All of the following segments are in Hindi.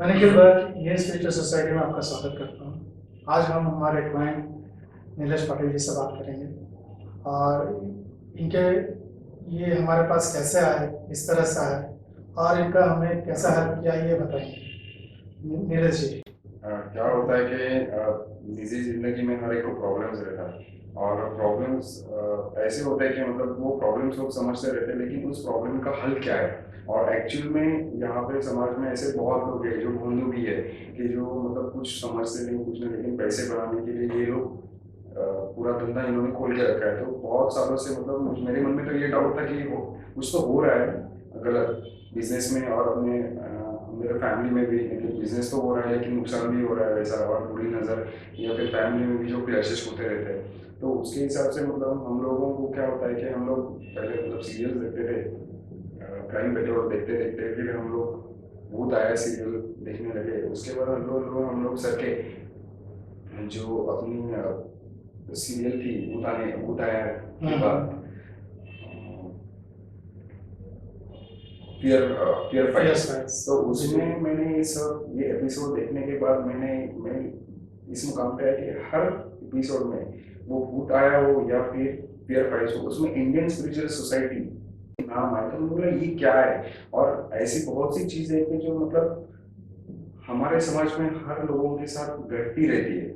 मैं निखिल भट्ट ये स्पिरिचुअल सोसाइटी में आपका स्वागत करता हूँ। आज हम हमारे क्लाइंट नीलेश पाटिल जी से बात करेंगे और इनके ये हमारे पास कैसे आए, किस तरह से आए और इनका हमें कैसा हेल्प किया ये बताएंगे। नीलेश जी। क्या होता है कि निजी जिंदगी में हर एक को प्रॉब्लम्स रहता है। और प्रॉब्लम्स ऐसे होते हैं कि मतलब वो प्रॉब्लम्स लोग समझते रहते हैं, लेकिन उस प्रॉब्लम का हल क्या है। और एक्चुअल में यहाँ पे समाज में ऐसे बहुत लोग हैं जो भोंदू भी है कि जो मतलब कुछ समझते नहीं कुछ नहीं, लेकिन पैसे बनाने के लिए ये लोग पूरा धंधा इन्होंने खोल के रखा है। तो बहुत सालों से मतलब मेरे मन में तो ये डाउट था कि कुछ तो हो रहा है गलत बिजनेस में। और अपने मेरे फैमिली में भी बिजनेस तो हो रहा है लेकिन नुकसान भी हो रहा है वैसा, और बुरी नज़र या फिर फैमिली में भी जो क्लैशेस होते रहते हैं। तो उसके हिसाब से मतलब हम लोगों को क्या होता है कि हम लोग पहले मतलब सीरियल्स देखते थे, क्राइम पेट्रोल देखते देखते फिर हम लोग भूत आया सीरियल देखने लगे। उसके बाद हम लोग सर के जो अपनी सीरियल थी भूत आया के बाद fear fear yes files. Files. तो जी जी। उसमें मैंने ये एपिसोड देखने के बाद मैं इस मुकाम पे आया कि हर एपिसोड में वो भूत आया हो या फिर फियर फाइल्स हो, उसमें इंडियन स्पिरिचुअल सोसाइटी नाम आया। तो मुझे बोला ये क्या है। और ऐसी बहुत सी चीजें हैं कि जो मतलब हमारे समाज में हर लोगों के साथ घटती रहती है।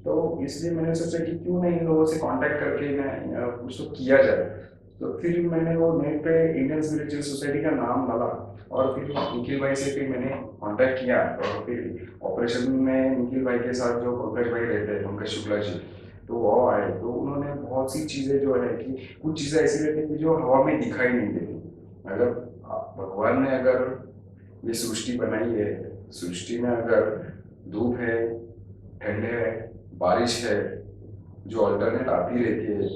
तो इसलिए मैंने सोचा कि क्यों नहीं इन लोगों से कांटेक्ट करके मैं कुछ तो किया जाए। तो फिर मैंने वो नेट पे इंडियन स्पिरिचुअल सोसाइटी का नाम डाला और फिर निखिल भाई से फिर मैंने कांटेक्ट किया। और फिर ऑपरेशन में निखिल भाई के साथ जो पंकज भाई रहते हैं, पंकज शुक्ला जी, तो वो आए। तो उन्होंने बहुत सी चीज़ें जो है कि कुछ चीज़ें ऐसी रहती हैं कि जो हवा में दिखाई नहीं देती। अगर भगवान ने अगर ये सृष्टि बनाई है, सृष्टि में अगर धूप है, ठंड है, बारिश है, जो अल्टरनेट आती रहती है,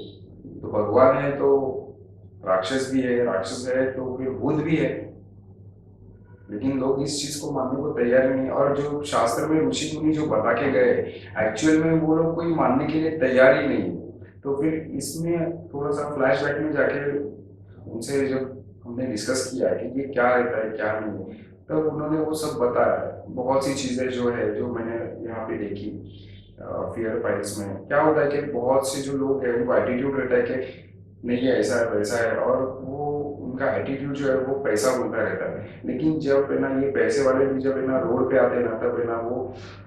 तो भगवान है तो राक्षस भी है, राक्षस है तो फिर भूत भी है। लेकिन लोग इस चीज को मानने को तैयार नहीं है। और जो शास्त्र में ऋषि मुनि जो बता के गए, एक्चुअल में वो लोग कोई मानने के लिए तैयार ही नहीं है। तो फिर इसमें थोड़ा सा फ्लैशबैक में जाके उनसे जब हमने डिस्कस किया कि ये क्या रहता है क्या नहीं, तब उन्होंने वो सब बताया। बहुत सी चीजें जो है जो मैंने यहाँ पे देखी फियर फाइल्स में क्या होता है कि बहुत से जो लोग हैं उनको एटीट्यूड रहता है कि नहीं ये ऐसा है वैसा है, और वो उनका एटीट्यूड जो है वो पैसा बोलता रहता है। लेकिन जब है ना ये पैसे वाले भी जब है ना रोड पे आते हैं ना, तब है ना वो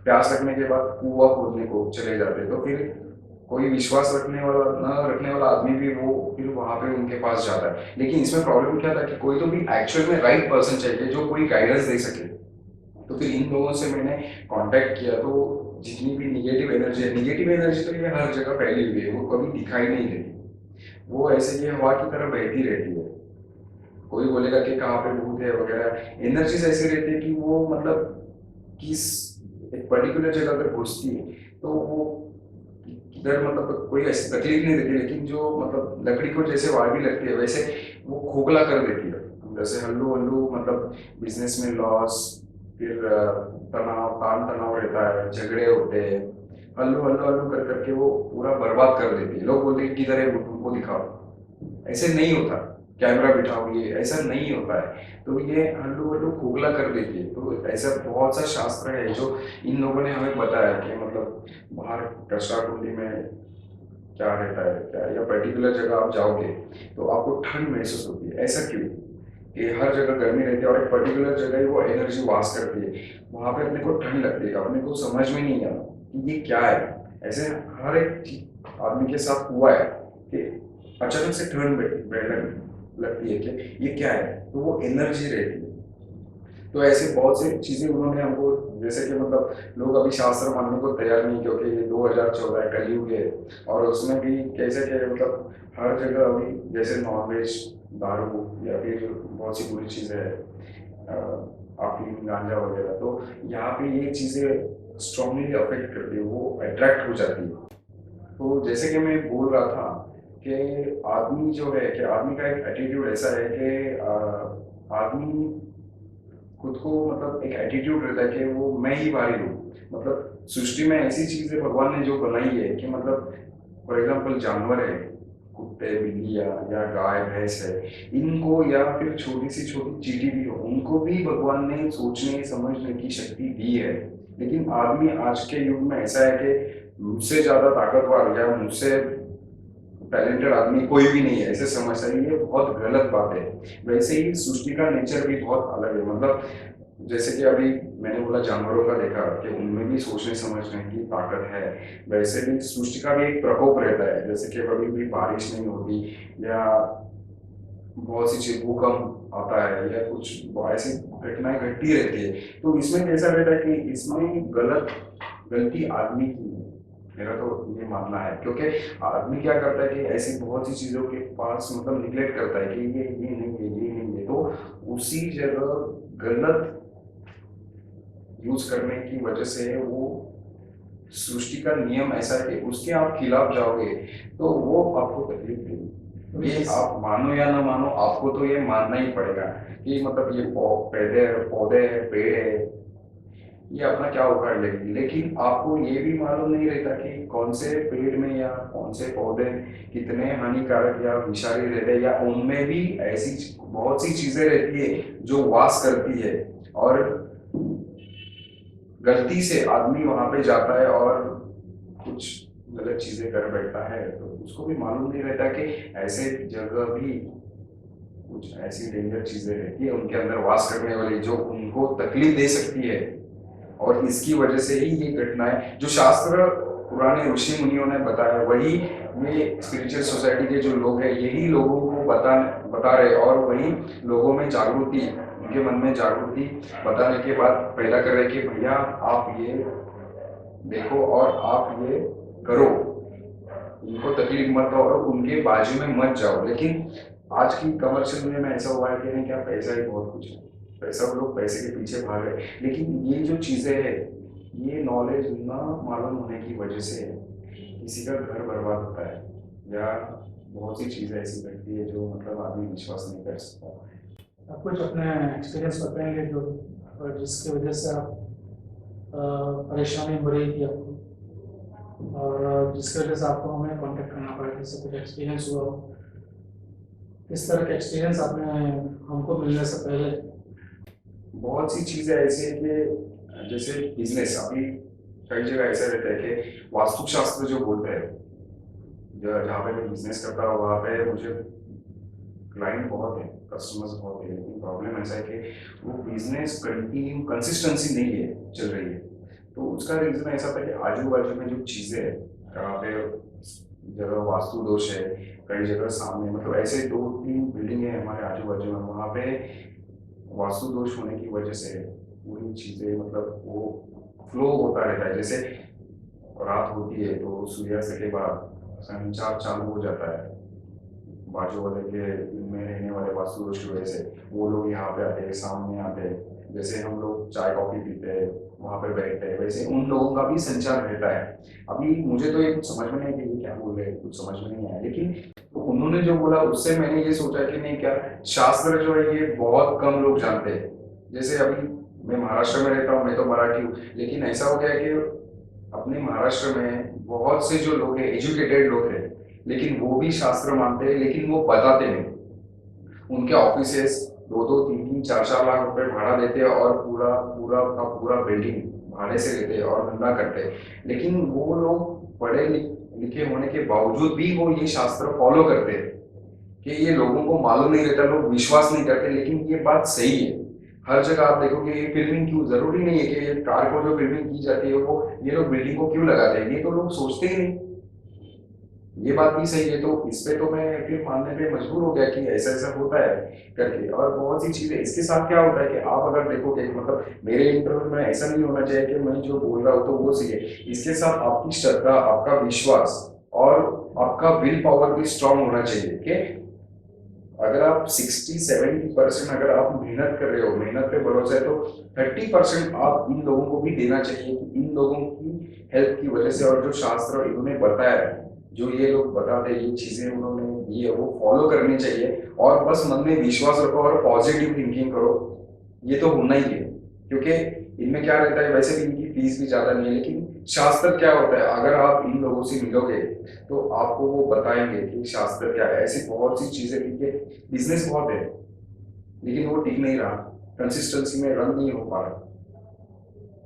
प्यास लगने के बाद कुआं खोदने को चले जाते हैं। तो फिर कोई विश्वास रखने वाला न रखने वाला आदमी भी वो फिर वहां पे उनके पास जाता है। लेकिन इसमें प्रॉब्लम क्या था कि कोई तो भी एक्चुअल में राइट पर्सन चाहिए जो कोई गाइडेंस दे सके। तो फिर इन लोगों से मैंने कांटेक्ट किया। तो जितनी भी निगेटिव एनर्जी है, निगेटिव एनर्जी तो ये हर जगह फैली हुई है, वो कभी दिखाई नहीं देती। वो ऐसे ही हवा की तरह बहती रहती है। कोई बोलेगा कि कहाँ पे भूत है वगैरह, एनर्जीज ऐसी रहती है कि वो मतलब किस एक पर्टिकुलर जगह अगर घुसती है तो वो किधर मतलब कोई ऐसी तकलीफ नहीं देती, लेकिन जो मतलब लकड़ी को जैसे वार भी लगती है वैसे वो खोखला कर देती है। जैसे हल्लू हल्लू मतलब बिजनेस में लॉस, फिर तनाव तान तनाव रहता है, झगड़े होते हैं, हल्लू हल्लू हल्लू कर करके वो पूरा बर्बाद कर देती है। लोग बोलते हैं किधर है भूत, उनको दिखाओ। ऐसे नहीं होता, कैमरा बिठाओ, ये ऐसा नहीं होता है। तो ये हल्लू हल्लू खोखला कर देती है। तो ऐसा बहुत सा शास्त्र है जो इन लोगों ने हमें बताया कि मतलब बाहर कचरा कुंडी में क्या रहता है क्या, या पर्टिकुलर जगह आप जाओगे तो आपको ठंड महसूस होती है। ऐसा क्यों कि हर जगह गर्मी रहती है और एक पर्टिकुलर जगह ही वो एनर्जी वास करती है, वहां पे अपने को ठंड लगती है। अपने को समझ में नहीं आता कि ये क्या है। ऐसे हर एक आदमी के साथ हुआ है कि अचानक से ठंड बैठने लगती है कि ये क्या है, तो वो एनर्जी रहती है। तो ऐसे बहुत सी चीजें उन्होंने हमको, जैसे कि मतलब लोग अभी शास्त्र मानने को तैयार नहीं, क्योंकि ये 2014 कलयुग है। और उसमें भी कैसे कि मतलब हर जगह अभी जैसे नॉनवेज, दारू या फिर बहुत सी बुरी चीजें हैं, अफीम गांजा वगैरह, तो यहाँ पे ये चीजें स्ट्रांगली अफेक्ट करती है, वो अट्रैक्ट हो जाती है। तो जैसे कि मैं बोल रहा था कि आदमी जो है कि आदमी का एक एटीट्यूड ऐसा है कि आदमी खुद को मतलब एक एटीट्यूड रहता है कि वो मैं ही भारी हूँ। मतलब सृष्टि में ऐसी चीजें भगवान ने जो बनाई है कि मतलब फॉर एग्जाम्पल जानवर है, कुत्ते बिल्ली या गाय भैंस है, इनको या फिर छोटी सी छोटी चींटी भी हो, उनको भी भगवान ने सोचने समझने की शक्ति दी है। लेकिन आदमी आज के युग में ऐसा है कि मुझसे ज्यादा ताकतवर या मुझसे टैलेंटेड आदमी कोई भी नहीं है, ऐसे समझता है। ये बहुत गलत बात है। वैसे ही सृष्टि का नेचर भी बहुत अलग है। मतलब जैसे कि अभी मैंने बोला जानवरों का देखा कि उनमें भी सोचने समझने की ताकत है, वैसे भी सृष्टि का भी एक प्रकोप रहता है। जैसे कि कभी भी बारिश नहीं होती या बहुत सी चीज भूकंप आता है या कुछ ऐसी घटनाएं घटती रहती है, तो इसमें कैसा रहता है कि इसमें गलती आदमी की है। मेरा तो ये मानना है, क्योंकि आदमी क्या करता है कि ऐसी बहुत सी चीजों के पास मतलब निग्लेक्ट करता है कि ये नहीं है, ये नहीं है, तो उसी जगह गलत यूज करने की वजह से वो सृष्टि का नियम ऐसा है कि उसके आप खिलाफ जाओगे तो वो आपको तकलीफ देगी। ये आप मानो या ना मानो, आपको तो ये मानना ही पड़ेगा कि मतलब ये पौधे है, पेड़ है, ये अपना क्या उखाड़ लेगी। लेकिन आपको ये भी मालूम नहीं रहता कि कौन से पेड़ में या कौन से पौधे कितने हानिकारक या विषारी रहते हैं, या उनमें भी ऐसी बहुत सी चीजें रहती है जो वास करती है, और गलती से आदमी वहां पे जाता है और कुछ गलत चीजें कर बैठता है, तो उसको भी मालूम नहीं रहता कि ऐसे जगह भी कुछ ऐसी डेंजर चीजें रहती है उनके अंदर वास करने वाली, जो उनको तकलीफ दे सकती है। और इसकी वजह से ही ये घटनाएं जो शास्त्र पुराने ऋषि मुनियों ने बताया, वही ये स्पिरिचुअल सोसाइटी के जो लोग हैं यही लोगों को बता रहे, और वही लोगों में जागृति, उनके मन में जागृति बताने के बाद पैदा कर रहे कि भैया आप ये देखो और आप ये करो, उनको तकलीफ मत दो और उनके बाजू में मत जाओ। लेकिन आज की कमर्शियल दुनिया में ऐसा हुआ है कि नहीं, क्या पैसा ही बहुत कुछ है, पैसा, लोग पैसे के पीछे भाग रहे हैं। लेकिन ये जो चीजें है, ये नॉलेज ना मालूम होने की वजह से किसी का घर बर्बाद होता है, या बहुत सी चीजें ऐसी घटती है जो मतलब आदमी विश्वास नहीं कर सकता। आप कुछ अपने एक्सपीरियंस बताएंगे जो जिसकी वजह से आप परेशानी हो रही थी आपको, और जिसकी वजह से आपको हमें कांटेक्ट करना पड़ा, जैसे कुछ एक्सपीरियंस हुआ हो, इस तरह के एक्सपीरियंस आपने हमको मिलने से पहले? बहुत सी चीजें ऐसी है कि जैसे बिजनेस, अभी कई जगह ऐसा रहता है कि वास्तुशास्त्र जो बोलते हैं, जहाँ पे मैं बिजनेस करता हूँ वहाँ पे मुझे क्लाइंट बहुत है, कस्टमर्स बहुत है, लेकिन प्रॉब्लम ऐसा है कि वो बिजनेस कंटिन्यू कंसिस्टेंसी नहीं है, चल रही है। तो उसका रीजन ऐसा था कि आजू बाजू में जो चीजें है, जहाँ पे जगह वास्तु दोष है, कई जगह सामने मतलब ऐसे 2-3 बिल्डिंग है हमारे आजू बाजू में, वहाँ पे वास्तु दोष होने की वजह से पूरी चीजें मतलब वो फ्लो होता रहता है। जैसे रात होती है तो सूर्यास्त के बाद संचार चालू हो जाता है, बाजू वाले के में रहने वाले वास्तु दोष की वजह से वो लोग यहाँ पे आते हैं, सामने आते हैं। जैसे हम लोग चाय कॉफी पीते हैं, वहाँ पे बैठते हैं, वैसे उन लोगों का भी संचार रहता है। अभी मुझे तो ये कुछ समझ में नहीं कि ये क्या बोल रहे हैं, कुछ समझ में नहीं आया, लेकिन तो उन्होंने जो बोला उससे मैंने ये सोचा कि नहीं, क्या शास्त्र जो है ये बहुत कम लोग जानते हैं। जैसे अभी मैं महाराष्ट्र में रहता हूँ, मैं तो मराठी हूँ, लेकिन ऐसा हो गया कि अपने महाराष्ट्र में बहुत से जो लोग हैं, एजुकेटेड लोग हैं, लेकिन वो भी शास्त्र मानते हैं, लेकिन वो बताते नहीं। उनके ऑफिसेस 2-2, 3-3, 4-4 लाख रुपए भाड़ा देते हैं और पूरा पूरा का पूरा बिल्डिंग भाड़े से लेते हैं और धंधा करते हैं। लेकिन वो लोग पढ़े लिखे होने के बावजूद भी वो ये शास्त्र फॉलो करते हैं कि ये लोगों को मालूम नहीं रहता, लोग विश्वास नहीं करते। लेकिन ये बात सही है, हर जगह आप देखोगे ये फिल्मिंग क्यों, जरूरी नहीं है कि ये कार को जो फिल्मिंग की जाती है वो ये लोग बिल्डिंग को क्यों लगाते हैं, ये तो लोग सोचते ही नहीं। ये बात भी सही है, तो इस पे तो मैं फिर मानने पे मजबूर हो गया कि ऐसा ऐसा होता है करके। और बहुत सी चीजें इसके साथ क्या होता है कि आप अगर देखोगे मतलब मेरे इंटरव्यू में ऐसा नहीं होना चाहिए कि मैं जो बोल रहा हूँ तो वो सही है, इसके साथ आपकी श्रद्धा, आपका विश्वास और आपका विल पावर भी स्ट्रांग होना चाहिए। कि अगर आप 60-70% अगर आप मेहनत कर रहे हो, मेहनत पे भरोसा है, तो 30% आप इन लोगों को भी देना चाहिए कि इन लोगों की हेल्प की वजह से, और जो शास्त्र इन्होंने बताया है, जो ये लोग बताते हैं, ये चीजें उन्होंने दी है, वो फॉलो करनी चाहिए। और बस मन में विश्वास रखो और पॉजिटिव थिंकिंग करो, ये तो होना ही है। क्योंकि इनमें क्या रहता है, वैसे भी इनकी फीस भी ज्यादा नहीं है, लेकिन शास्त्र क्या होता है, अगर आप इन लोगों से मिलोगे तो आपको वो बताएंगे कि शास्त्र क्या है। ऐसी बहुत सी चीजें, ठीक है, बिजनेस बहुत है लेकिन वो टिक नहीं रहा, कंसिस्टेंसी में रन नहीं हो पा रहा,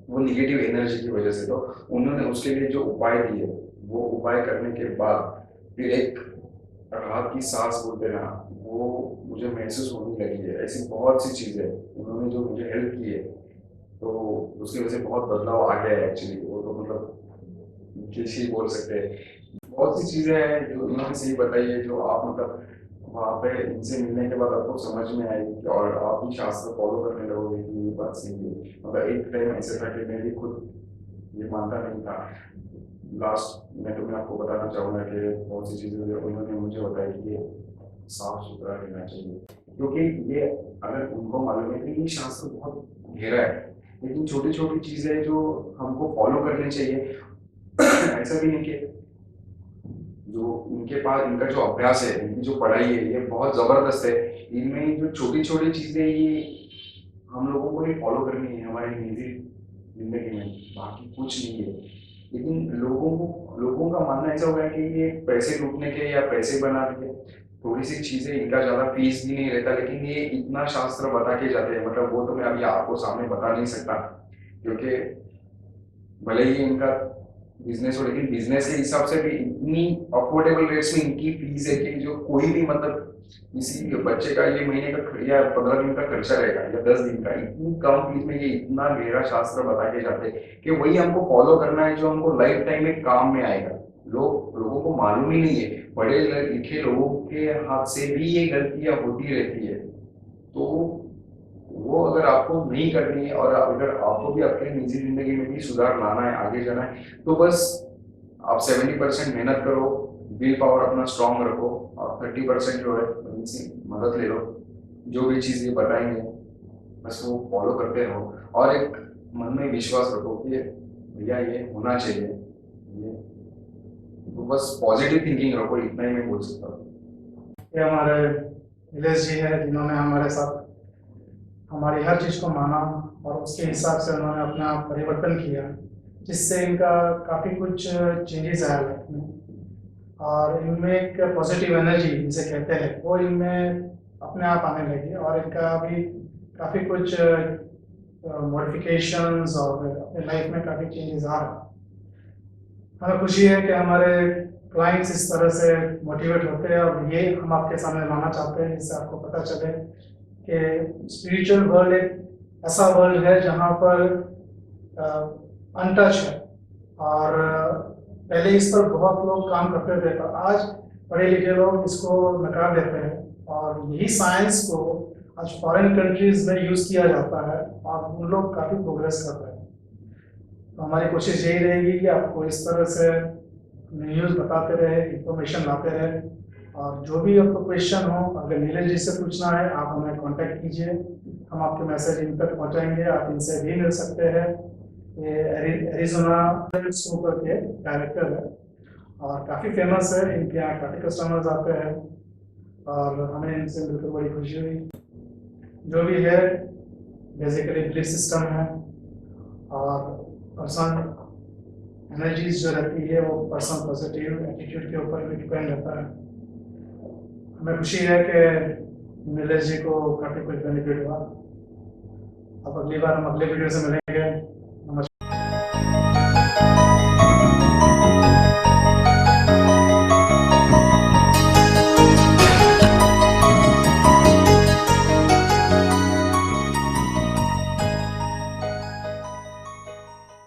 वो निगेटिव एनर्जी की वजह से। तो उन्होंने उसके लिए जो उपाय दिए, वो उपाय करने के बाद फिर एक राहत की सांस बोलते ना, वो मुझे महसूस होने लगी है। ऐसी बहुत सी चीजें उन्होंने जो मुझे हेल्प की है, तो उसकी वजह से बहुत बदलाव आ गया है एक्चुअली। वो तो मतलब कैसे बोल सकते हैं, बहुत सी चीजें हैं जो इन्होंने सही बताई है, जो आप मतलब वहाँ पे इनसे मिलने के बाद आपको समझ में आएगी और आप भी शास्त्र फॉलो करने लगोगे कि ये बात सही है। मतलब एक टाइम ऐसा था कि मैं भी खुद ये मानता नहीं था। लास्ट में तो मैं आपको बताना चाहूँगा कि बहुत सी चीज़ें जो उन्होंने मुझे बताई कि ये साफ सुथरा रहना चाहिए, क्योंकि ये अगर उनको मालूम है कि ये शास्त्र बहुत गहरा है, लेकिन छोटी छोटी चीज़ें जो हमको फॉलो करनी चाहिए। ऐसा भी नहीं कि जो इनके पास इनका जो अभ्यास है, इनकी जो पढ़ाई है, ये बहुत जबरदस्त है। इनमें जो छोटी छोटी चीजें ये हम लोगों को ही फॉलो करनी है हमारी निजी जिंदगी में, बाकी कुछ नहीं है। लेकिन लोगों का मानना ऐसा हो गया कि ये पैसे लूटने के या पैसे बनाने के थोड़ी सी चीजें, इनका ज्यादा फीस भी नहीं रहता, लेकिन ये इतना शास्त्र बता के जाते हैं। मतलब वो तो मैं अभी आपको सामने बता नहीं सकता, क्योंकि भले ही इनका बिजनेस हो, लेकिन बिजनेस के हिसाब से भी इतनी अफोर्डेबल रेट्स में इनकी फीस है कि जो कोई भी मतलब किसी बच्चे का ये महीने का या 15 दिन का खर्चा रहेगा या 10 दिन का, इतनी कम फीस में ये इतना गहरा शास्त्र बता के जाते हैं कि वही हमको फॉलो करना है, जो हमको लाइफ टाइम में काम में आएगा। लोगों को मालूम ही नहीं है, पढ़े लिखे लोगों के हाथ से भी ये गलतियां होती रहती है। तो वो अगर आपको नहीं करनी है और अगर आपको भी अपने निजी जिंदगी में भी सुधार लाना है, आगे जाना है, तो बस आप 70% मेहनत करो, विल पावर अपना स्ट्रांग रखो, और 30% जो है उनसे मदद ले लो। जो भी चीज़ ये बताएंगे बस वो फॉलो करते रहो, और एक मन में विश्वास रखो कि भैया ये होना चाहिए। ये तो बस पॉजिटिव थिंकिंग रखो, इतना ही मैं बोल सकता हूँ। ये हमारे नीलेश जी है, जिन्होंने हमारे साथ हमारी हर चीज़ को माना और उसके हिसाब से उन्होंने अपना परिवर्तन किया, जिससे इनका काफ़ी कुछ चेंजेस आया लाइफ में। और इनमें एक पॉजिटिव एनर्जी जिसे कहते हैं, वो इनमें अपने आप आने लगी और इनका अभी काफ़ी कुछ मॉडिफिकेशंस और अपने लाइफ में काफ़ी चेंजेस आ रहे हैं। हमें खुशी है कि हमारे क्लाइंट्स इस तरह से मोटिवेट होते हैं, और ये हम आपके सामने लाना चाहते हैं जिससे आपको पता चले कि स्पिरिचुअल वर्ल्ड एक ऐसा वर्ल्ड है जहाँ पर अनटच है। और पहले इस पर बहुत लोग काम करते थे, पर आज पढ़े लिखे लोग इसको नकार देते हैं, और यही साइंस को आज फॉरेन कंट्रीज में यूज़ किया जाता है और उन लोग काफ़ी प्रोग्रेस कर रहे हैं। तो हमारी कोशिश यही रहेगी कि आपको इस तरह से न्यूज़ बताते रहे, इंफॉर्मेशन लाते रहे। और जो भी आपको क्वेश्चन हो, अगर नीलेश जी से पूछना है, आप हमें कांटेक्ट कीजिए, हम आपके मैसेज इन तक पहुँचाएंगे। आप इनसे भी मिल सकते हैं। ये एरिजोना शो करके डायरेक्टर है और काफ़ी फेमस है, इनके यहाँ काफ़ी कस्टमर्स आते हैं और हमें इनसे मिलकर बड़ी खुशी हुई। जो भी है बेसिकली बिलीफ सिस्टम है, और पर्सनल एनर्जीज जो रहती है वो पर्सनल पॉजिटिव एटीट्यूड के ऊपर भी डिपेंड रहता है। हमें खुशी है कि नीलेश जी को काफ़ी कुछ बेनिफिट हुआ। अब अगली बार हम अगले वीडियो से मिलेंगे।